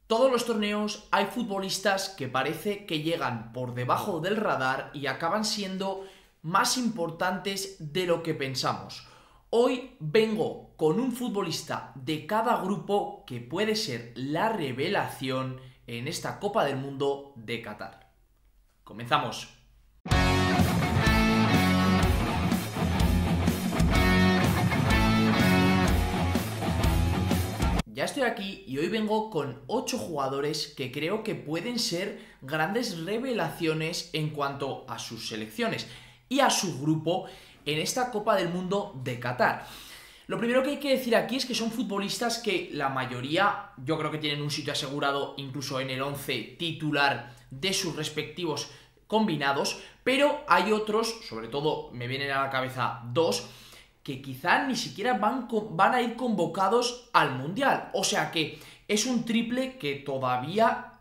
Todos los torneos hay futbolistas que parece que llegan por debajo del radar y acaban siendo más importantes de lo que pensamos. Hoy vengo con un futbolista de cada grupo que puede ser la revelación en esta Copa del Mundo de Qatar. Comenzamos. Ya estoy aquí y hoy vengo con 8 jugadores que creo que pueden ser grandes revelaciones en cuanto a sus selecciones y a su grupo en esta Copa del Mundo de Qatar. Lo primero que hay que decir aquí es que son futbolistas que la mayoría yo creo que tienen un sitio asegurado incluso en el 11 titular de sus respectivos combinados, pero hay otros, sobre todo me vienen a la cabeza dos, que quizá ni siquiera van a ir convocados al Mundial. O sea que es un triple que todavía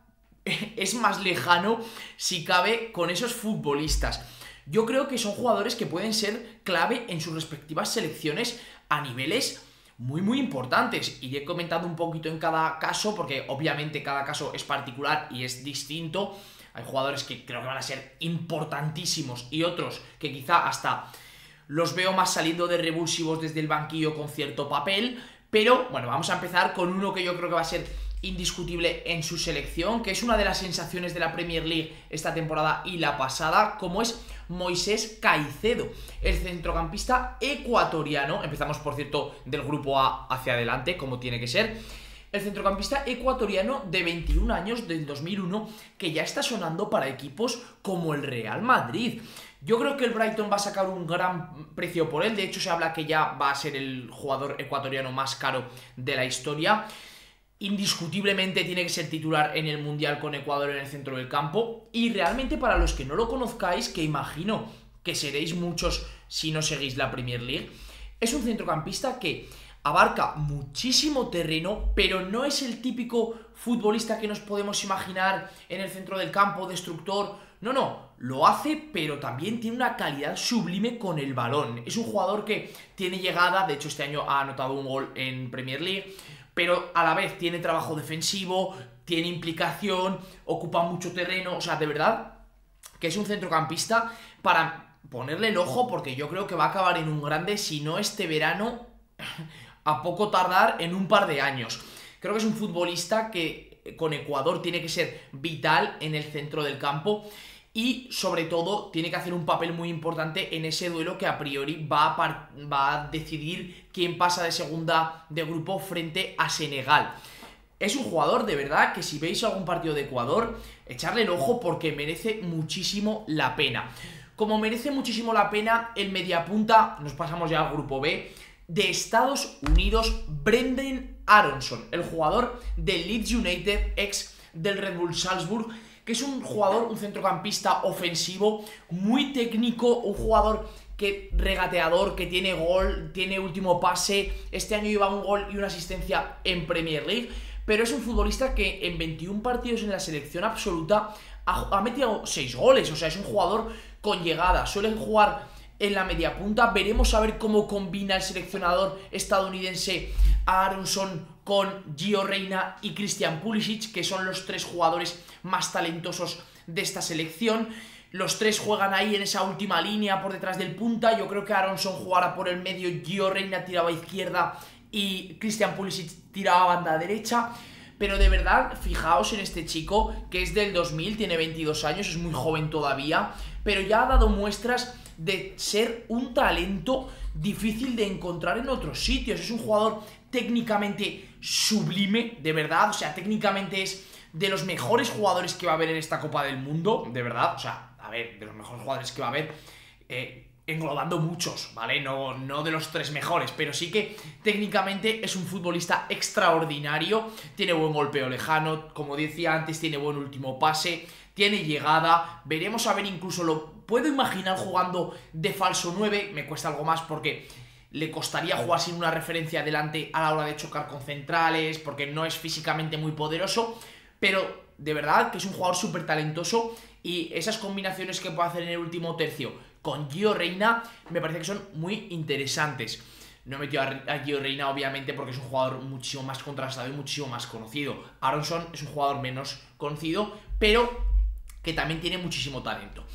es más lejano, si cabe, con esos futbolistas. Yo creo que son jugadores que pueden ser clave en sus respectivas selecciones a niveles muy importantes. Iré comentando un poquito en cada caso, porque obviamente cada caso es particular y es distinto. Hay jugadores que creo que van a ser importantísimos y otros que quizá hasta los veo más saliendo de revulsivos desde el banquillo con cierto papel. Pero bueno, vamos a empezar con uno que yo creo que va a ser indiscutible en su selección, que es una de las sensaciones de la Premier League esta temporada y la pasada, como es Moisés Caicedo, el centrocampista ecuatoriano. Empezamos, por cierto, del grupo A hacia adelante, como tiene que ser. El centrocampista ecuatoriano de 21 años, del 2001, que ya está sonando para equipos como el Real Madrid. Yo creo que el Brighton va a sacar un gran precio por él. De hecho, se habla que ya va a ser el jugador ecuatoriano más caro de la historia. Indiscutiblemente tiene que ser titular en el Mundial con Ecuador en el centro del campo. Y realmente, para los que no lo conozcáis, que imagino que seréis muchos si no seguís la Premier League, es un centrocampista que abarca muchísimo terreno, pero no es el típico futbolista que nos podemos imaginar en el centro del campo, destructor. No, lo hace, pero también tiene una calidad sublime con el balón. Es un jugador que tiene llegada, de hecho este año ha anotado un gol en Premier League, pero a la vez tiene trabajo defensivo, tiene implicación, ocupa mucho terreno. O sea, de verdad que es un centrocampista para ponerle el ojo, porque yo creo que va a acabar en un grande, si no este verano, a poco tardar en un par de años. Creo que es un futbolista que con Ecuador tiene que ser vital en el centro del campo y sobre todo tiene que hacer un papel muy importante en ese duelo que a priori va a decidir quién pasa de segunda de grupo frente a Senegal. Es un jugador de verdad que si veis algún partido de Ecuador, echarle el ojo porque merece muchísimo la pena. Como merece muchísimo la pena el mediapunta, nos pasamos ya al grupo B, de Estados Unidos, Brenden Aaronson, el jugador del Leeds United, ex del Red Bull Salzburg, que es un jugador, un centrocampista ofensivo, muy técnico, un jugador que regateador, que tiene gol, tiene último pase. Este año lleva un gol y una asistencia en Premier League, pero es un futbolista que en 21 partidos en la selección absoluta ha metido 6 goles. O sea, es un jugador con llegada, suele jugar en la media punta. Veremos a ver cómo combina el seleccionador estadounidense a Aaronson con Gio Reyna y Christian Pulisic, que son los 3 jugadores más talentosos de esta selección. Los 3 juegan ahí en esa última línea por detrás del punta. Yo creo que Aaronson jugará por el medio, Gio Reyna tiraba a izquierda y Christian Pulisic tiraba a banda derecha. Pero de verdad, fijaos en este chico, que es del 2000, tiene 22 años, es muy joven todavía, pero ya ha dado muestras de ser un talento difícil de encontrar en otros sitios. Es un jugador técnicamente sublime, de verdad. O sea, técnicamente es de los mejores jugadores que va a haber en esta Copa del Mundo, de verdad. O sea, a ver, de los mejores jugadores que va a haber, englobando muchos, ¿vale? No de los 3 mejores, pero sí que técnicamente es un futbolista extraordinario. Tiene buen golpeo lejano, como decía antes, tiene buen último pase, tiene llegada. Veremos a ver, incluso lo puedo imaginar jugando de falso 9. Me cuesta algo más porque le costaría jugar sin una referencia adelante a la hora de chocar con centrales, porque no es físicamente muy poderoso, pero de verdad que es un jugador súper talentoso. Y esas combinaciones que puede hacer en el último tercio con Gio Reyna me parece que son muy interesantes. No he metido a Gio Reyna, obviamente, porque es un jugador muchísimo más contrastado y muchísimo más conocido. Aronson es un jugador menos conocido, pero que también tiene muchísimo talento.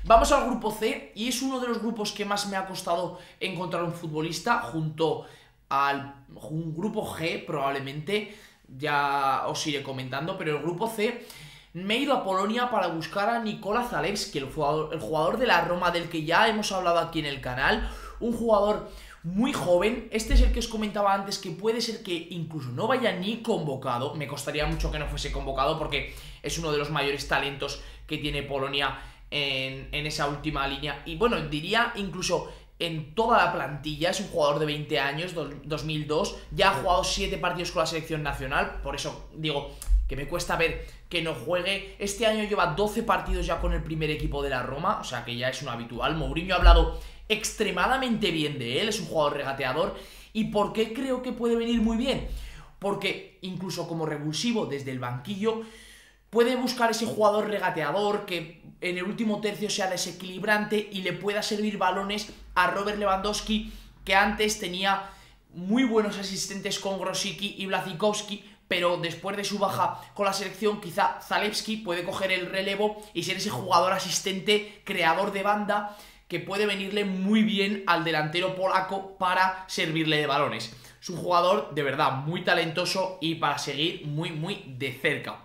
Vamos al grupo C, y es uno de los grupos que más me ha costado encontrar un futbolista, junto al grupo G, probablemente, ya os iré comentando, pero el grupo C me he ido a Polonia para buscar a Nikola Zalewski, el jugador de la Roma, del que ya hemos hablado aquí en el canal, un jugador muy joven. Este es el que os comentaba antes, que puede ser que incluso no vaya ni convocado. Me costaría mucho que no fuese convocado, porque es uno de los mayores talentos que tiene Polonia en esa última línea, y bueno, diría incluso en toda la plantilla. Es un jugador de 20 años, 2002, ya ha jugado 7 partidos con la selección nacional, por eso digo que me cuesta ver que no juegue. Este año lleva 12 partidos ya con el primer equipo de la Roma, o sea que ya es un habitual. Mourinho ha hablado extremadamente bien de él, es un jugador regateador. ¿Y por qué creo que puede venir muy bien? Porque incluso como revulsivo desde el banquillo puede buscar ese jugador regateador que en el último tercio sea desequilibrante y le pueda servir balones a Robert Lewandowski, que antes tenía muy buenos asistentes con Grosicki y Błaszczykowski, pero después de su baja con la selección, quizá Zalewski puede coger el relevo y ser ese jugador asistente, creador de banda, que puede venirle muy bien al delantero polaco para servirle de balones. Es un jugador de verdad muy talentoso y para seguir muy de cerca.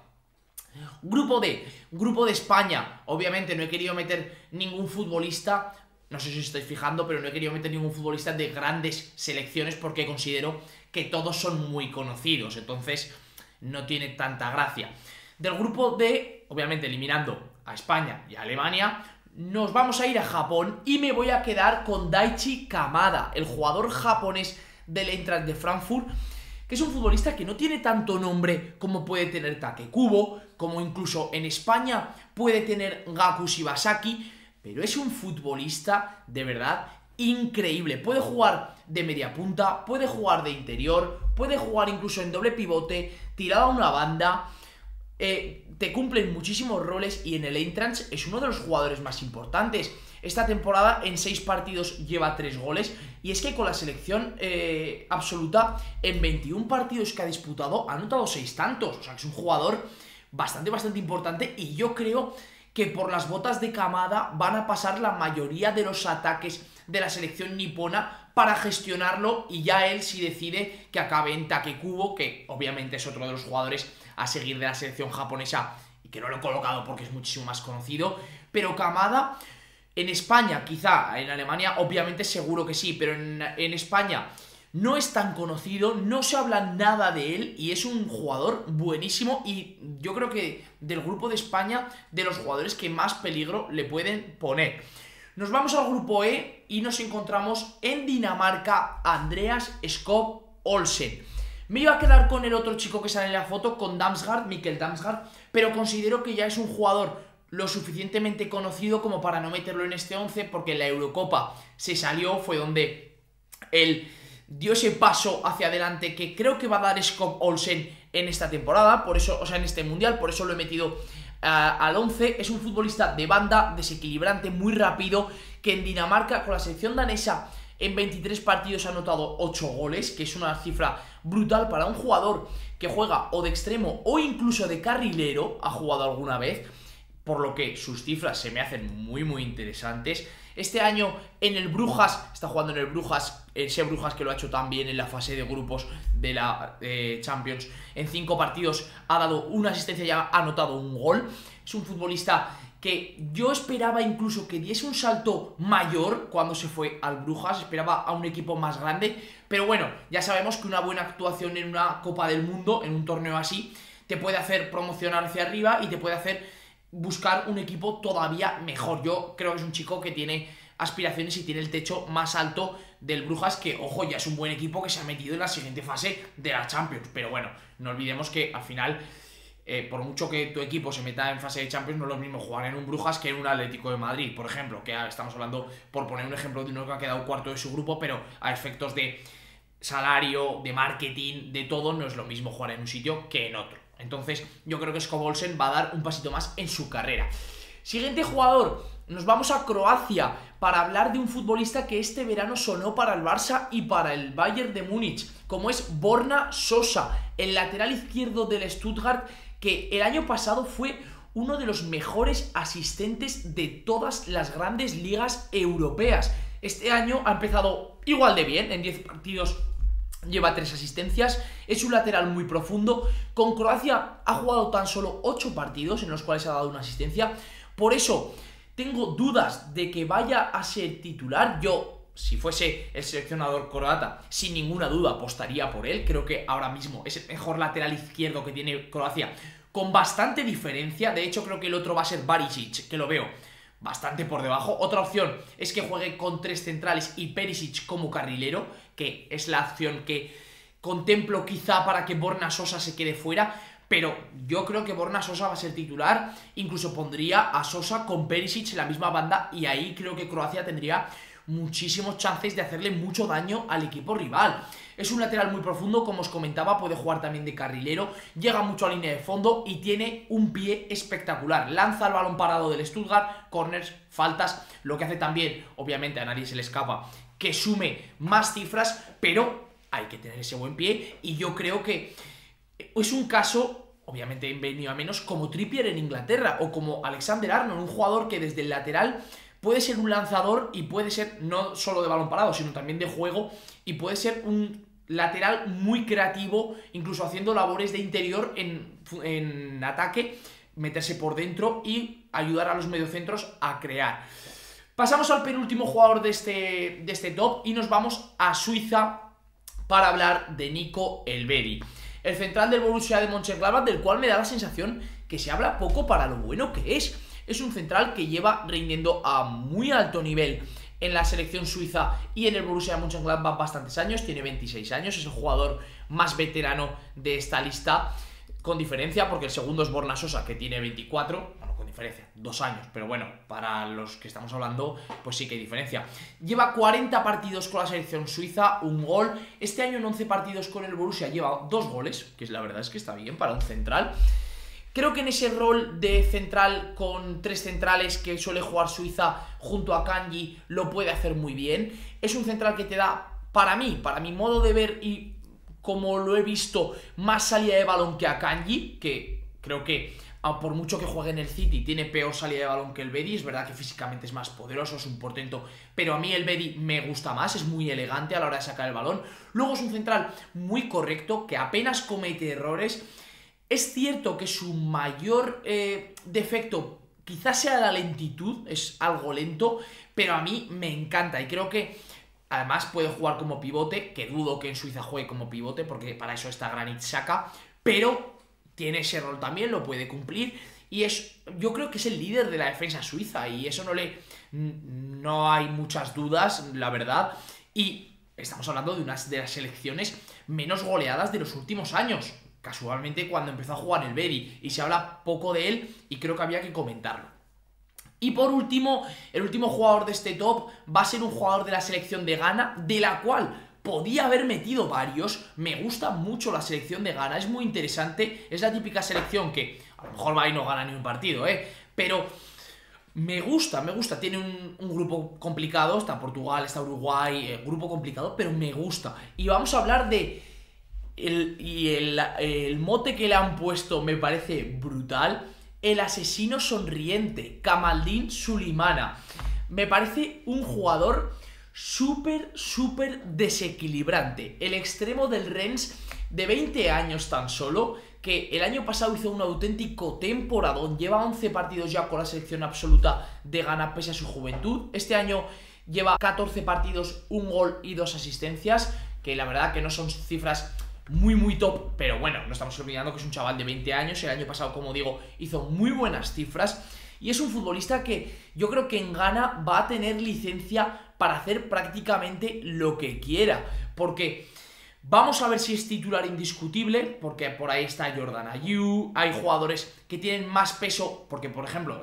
Grupo D, grupo de España. Obviamente no he querido meter ningún futbolista, no sé si os estáis fijando, pero no he querido meter ningún futbolista de grandes selecciones, porque considero que todos son muy conocidos, entonces no tiene tanta gracia. Del grupo D, obviamente eliminando a España y a Alemania, nos vamos a ir a Japón, y me voy a quedar con Daichi Kamada, el jugador japonés del Eintracht de Frankfurt, que es un futbolista que no tiene tanto nombre como puede tener Takekubo, como incluso en España puede tener Gaku Shibasaki, pero es un futbolista de verdad increíble. Puede jugar de media punta, puede jugar de interior, puede jugar incluso en doble pivote, tirado a una banda. Te cumplen muchísimos roles, y en el Eintracht es uno de los jugadores más importantes. Esta temporada en 6 partidos lleva 3 goles, y es que con la selección absoluta en 21 partidos que ha disputado ha anotado 6 tantos, o sea que es un jugador bastante importante, y yo creo que por las botas de Kamada van a pasar la mayoría de los ataques de la selección nipona para gestionarlo, y ya él si decide que acabe en Takekubo, que obviamente es otro de los jugadores a seguir de la selección japonesa, y que no lo he colocado porque es muchísimo más conocido. Pero Kamada, en España quizá, en Alemania obviamente seguro que sí, pero en España no es tan conocido, no se habla nada de él, y es un jugador buenísimo, y yo creo que del grupo de España, de los jugadores que más peligro le pueden poner. Nos vamos al grupo E y nos encontramos en Dinamarca, Andreas Skov Olsen. Me iba a quedar con el otro chico que sale en la foto, con Damsgaard, Mikkel Damsgaard, pero considero que ya es un jugador lo suficientemente conocido como para no meterlo en este 11, porque en la Eurocopa se salió, fue donde él dio ese paso hacia adelante que creo que va a dar Skov Olsen en esta temporada, por eso, o sea, en este mundial, por eso lo he metido al 11. Es un futbolista de banda, desequilibrante, muy rápido, que en Dinamarca con la selección danesa en 23 partidos ha anotado 8 goles, que es una cifra brutal para un jugador que juega o de extremo o incluso de carrilero, ha jugado alguna vez, por lo que sus cifras se me hacen muy interesantes. Este año en el Brujas, está jugando en el Brujas, ese Brujas que lo ha hecho también en la fase de grupos de la Champions. En 5 partidos ha dado una asistencia y ha anotado un gol. Es un futbolista que yo esperaba incluso que diese un salto mayor cuando se fue al Brujas, esperaba a un equipo más grande, pero bueno, ya sabemos que una buena actuación en una Copa del Mundo, en un torneo así, te puede hacer promocionar hacia arriba y te puede hacer buscar un equipo todavía mejor. Yo creo que es un chico que tiene aspiraciones y tiene el techo más alto del Brujas, que ojo, ya es un buen equipo que se ha metido en la siguiente fase de la Champions, pero bueno, no olvidemos que al final por mucho que tu equipo se meta en fase de Champions, no es lo mismo jugar en un Brujas que en un Atlético de Madrid, por ejemplo, que estamos hablando, por poner un ejemplo, de uno que ha quedado cuarto de su grupo, pero a efectos de salario, de marketing, de todo, no es lo mismo jugar en un sitio que en otro. Entonces yo creo que Skov Olsen va a dar un pasito más en su carrera. Siguiente jugador, nos vamos a Croacia para hablar de un futbolista que este verano sonó para el Barça y para el Bayern de Múnich, como es Borna Sosa, el lateral izquierdo del Stuttgart, que el año pasado fue uno de los mejores asistentes de todas las grandes ligas europeas. Este año ha empezado igual de bien, en 10 partidos lleva 3 asistencias, es un lateral muy profundo. Con Croacia ha jugado tan solo 8 partidos en los cuales ha dado una asistencia, por eso tengo dudas de que vaya a ser titular. Yo, si fuese el seleccionador croata, sin ninguna duda apostaría por él. Creo que ahora mismo es el mejor lateral izquierdo que tiene Croacia, con bastante diferencia. De hecho, creo que el otro va a ser Barisic, que lo veo bastante por debajo. Otra opción es que juegue con 3 centrales y Perisic como carrilero, que es la opción que contemplo quizá para que Borna Sosa se quede fuera. Pero yo creo que Borna Sosa va a ser titular. Incluso pondría a Sosa con Perisic en la misma banda, y ahí creo que Croacia tendría muchísimos chances de hacerle mucho daño al equipo rival. Es un lateral muy profundo, como os comentaba, puede jugar también de carrilero, llega mucho a línea de fondo y tiene un pie espectacular. Lanza el balón parado del Stuttgart, corners, faltas, lo que hace también, obviamente a nadie se le escapa, que sume más cifras, pero hay que tener ese buen pie, y yo creo que es un caso, obviamente venido a menos, como Trippier en Inglaterra o como Alexander Arnold, un jugador que desde el lateral puede ser un lanzador y puede ser no solo de balón parado, sino también de juego, y puede ser un lateral muy creativo, incluso haciendo labores de interior en ataque, meterse por dentro y ayudar a los mediocentros a crear. Pasamos al penúltimo jugador de este top y nos vamos a Suiza para hablar de Nico Elvedi, el central del Borussia de Mönchengladbach, del cual me da la sensación que se habla poco para lo bueno que es. Es un central que lleva rindiendo a muy alto nivel en la selección suiza y en el Borussia Mönchengladbach bastantes años, tiene 26 años, es el jugador más veterano de esta lista, con diferencia, porque el segundo es Borna Sosa, que tiene 24, bueno, con diferencia, 2 años, pero bueno, para los que estamos hablando, pues sí que hay diferencia. Lleva 40 partidos con la selección suiza, un gol. Este año en 11 partidos con el Borussia lleva 2 goles, que la verdad es que está bien para un central. Creo que en ese rol de central con 3 centrales que suele jugar Suiza junto a Kanji lo puede hacer muy bien. Es un central que te da, para mi modo de ver y como lo he visto, más salida de balón que Akanji, que creo que por mucho que juegue en el City tiene peor salida de balón que Elvedi. Es verdad que físicamente es más poderoso, es un portento, pero a mí Elvedi me gusta más, es muy elegante a la hora de sacar el balón. Luego es un central muy correcto, que apenas comete errores. Es cierto que su mayor defecto quizás sea la lentitud, es algo lento, pero a mí me encanta y creo que además puede jugar como pivote, que dudo que en Suiza juegue como pivote porque para eso está Granit Xhaka, pero tiene ese rol también, lo puede cumplir y yo creo que es el líder de la defensa suiza y eso no hay muchas dudas, la verdad, y estamos hablando de unas de las selecciones menos goleadas de los últimos años. Casualmente cuando empezó a jugar el Elvedi, y se habla poco de él y creo que había que comentarlo. Y por último, el último jugador de este top va a ser un jugador de la selección de Ghana, de la cual podía haber metido varios. Me gusta mucho la selección de Ghana, es muy interesante, es la típica selección que a lo mejor va y no gana ni un partido, pero me gusta, tiene un grupo complicado, está Portugal, está Uruguay, grupo complicado, pero me gusta. Y vamos a hablar de el mote que le han puesto me parece brutal: el asesino sonriente, Kamaldeen Sulimana. Me parece un jugador súper desequilibrante. El extremo del Rennes, de 20 años tan solo, que el año pasado hizo un auténtico temporadón, lleva 11 partidos ya con la selección absoluta de Ghana pese a su juventud. Este año lleva 14 partidos, un gol y 2 asistencias, que la verdad que no son cifras muy top, pero bueno, no estamos olvidando que es un chaval de 20 años, el año pasado, como digo, hizo muy buenas cifras, y es un futbolista que yo creo que en Ghana va a tener licencia para hacer prácticamente lo que quiera, porque vamos a ver si es titular indiscutible, porque por ahí está Jordan Ayew, hay jugadores que tienen más peso, porque por ejemplo,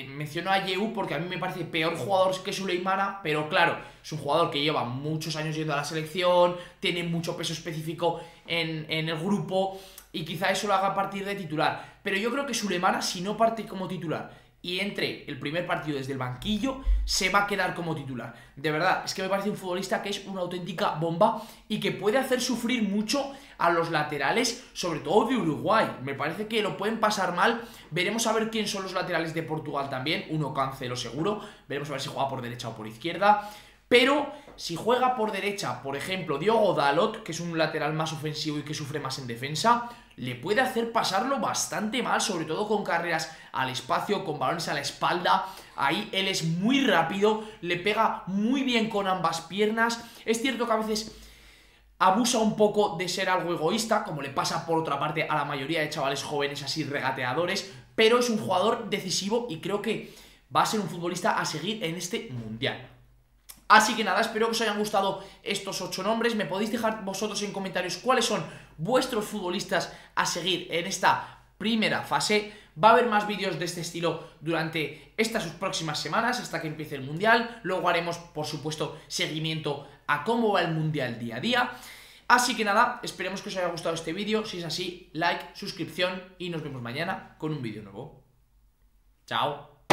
menciono a Ayew porque a mí me parece peor jugador que Suleimana, pero claro, es un jugador que lleva muchos años yendo a la selección, tiene mucho peso específico en el grupo, y quizá eso lo haga partir de titular, pero yo creo que Suleimana, si no parte como titular y entre el primer partido desde el banquillo, se va a quedar como titular. De verdad, es que me parece un futbolista que es una auténtica bomba y que puede hacer sufrir mucho a los laterales, sobre todo de Uruguay. Me parece que lo pueden pasar mal. Veremos a ver quién son los laterales de Portugal también. Uno Cancelo seguro. Veremos a ver si juega por derecha o por izquierda. Pero si juega por derecha, por ejemplo, Diogo Dalot, que es un lateral más ofensivo y que sufre más en defensa, le puede hacer pasarlo bastante mal, sobre todo con carreras al espacio, con balones a la espalda. Ahí él es muy rápido, le pega muy bien con ambas piernas. Es cierto que a veces abusa un poco de ser algo egoísta, como le pasa por otra parte a la mayoría de chavales jóvenes así regateadores, pero es un jugador decisivo y creo que va a ser un futbolista a seguir en este mundial. Así que nada, espero que os hayan gustado estos 8 nombres. Me podéis dejar vosotros en comentarios cuáles son vuestros futbolistas a seguir en esta primera fase. Va a haber más vídeos de este estilo durante estas próximas semanas hasta que empiece el Mundial. Luego haremos, por supuesto, seguimiento a cómo va el Mundial día a día. Así que nada, esperemos que os haya gustado este vídeo. Si es así, like, suscripción y nos vemos mañana con un vídeo nuevo. ¡Chao!